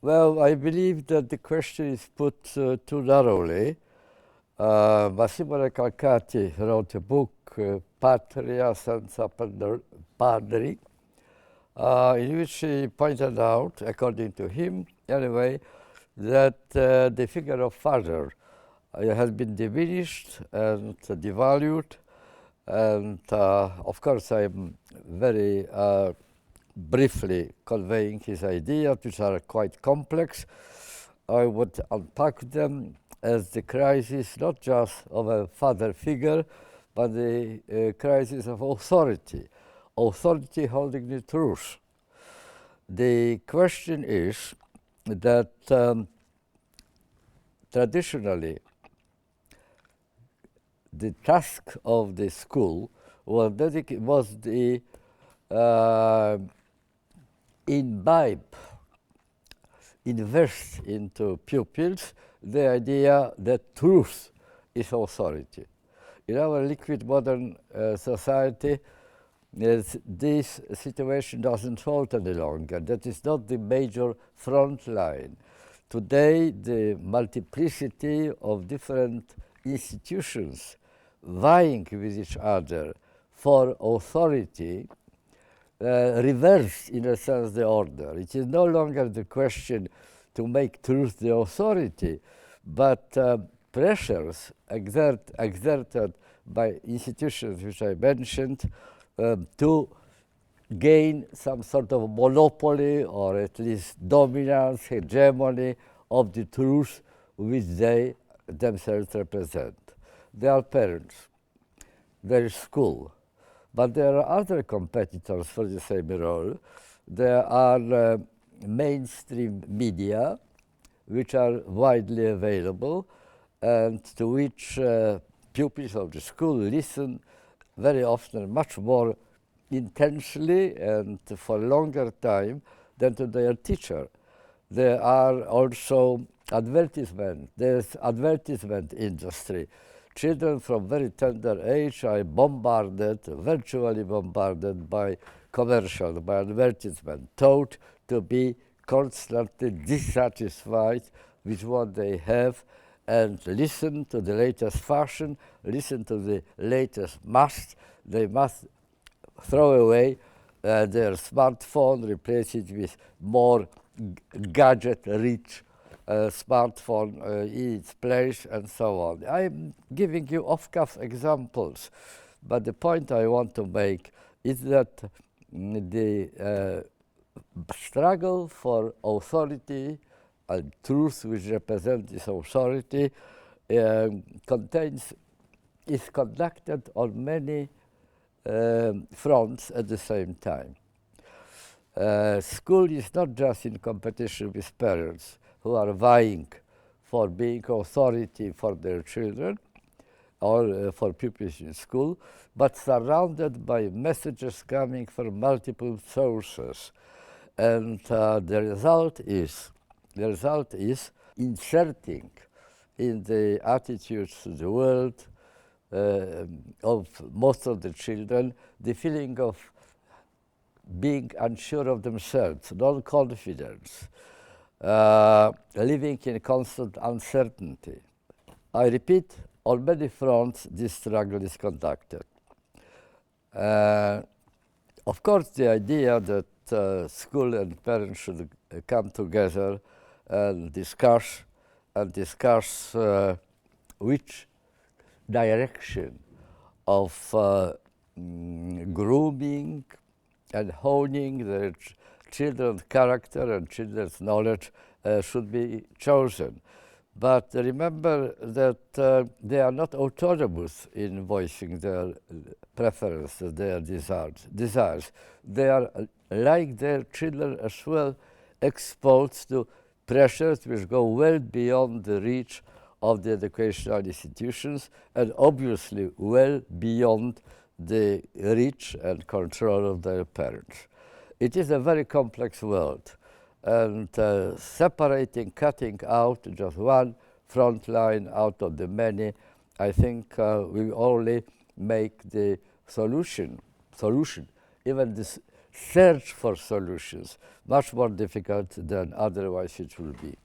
Well, I believe that the question is put too narrowly. Massimo Recalcati wrote a book, Patria senza padri, in which he pointed out, according to him anyway, that the figure of father has been diminished and devalued. And of course, I'm very briefly conveying his ideas, which are quite complex. I would unpack them as the crisis not just of a father figure, but the crisis of authority holding the truth. The question is that traditionally the task of the school was the invest into pupils the idea that truth is authority. In our liquid modern society, this situation doesn't hold any longer. That is not the major front line. Today, the multiplicity of different institutions vying with each other for authority reverse, in a sense, the order. It is no longer the question to make truth the authority, but pressures exerted by institutions which I mentioned to gain some sort of monopoly or at least dominance, hegemony of the truth which they themselves represent. They are parents, there is school, but there are other competitors for the same role. There are mainstream media, which are widely available and to which pupils of the school listen very often much more intensely and for a longer time than to their teacher. There are also advertisement. There's advertisement industry. Children from very tender age are virtually bombarded by commercial, by advertisement, taught to be constantly dissatisfied with what they have and listen to the latest fashion, listen to the latest must. They must throw away their smartphone, replace it with more gadget-rich smartphone in its place, and so on. I'm giving you off-cuff examples, but the point I want to make is that the struggle for authority and truth which represent this authority is conducted on many fronts at the same time. School is not just in competition with parents who are vying for being authority for their children or for pupils in school, but surrounded by messages coming from multiple sources. And the result is inserting in the attitudes to the world of most of the children the feeling of being unsure of themselves, non-confidence, living in constant uncertainty. I repeat, on many fronts this struggle is conducted. Of course, the idea that school and parents should come together and discuss which direction of grooming and honing their children's character and children's knowledge should be chosen. But remember that they are not autonomous in voicing their preferences, their desires. They are, like their children as well, exposed to pressures which go well beyond the reach of the educational institutions and obviously well beyond the reach and control of their parents. It is a very complex world, and cutting out just one front line out of the many, I think will only make the solution, even this search for solutions, much more difficult than otherwise it will be.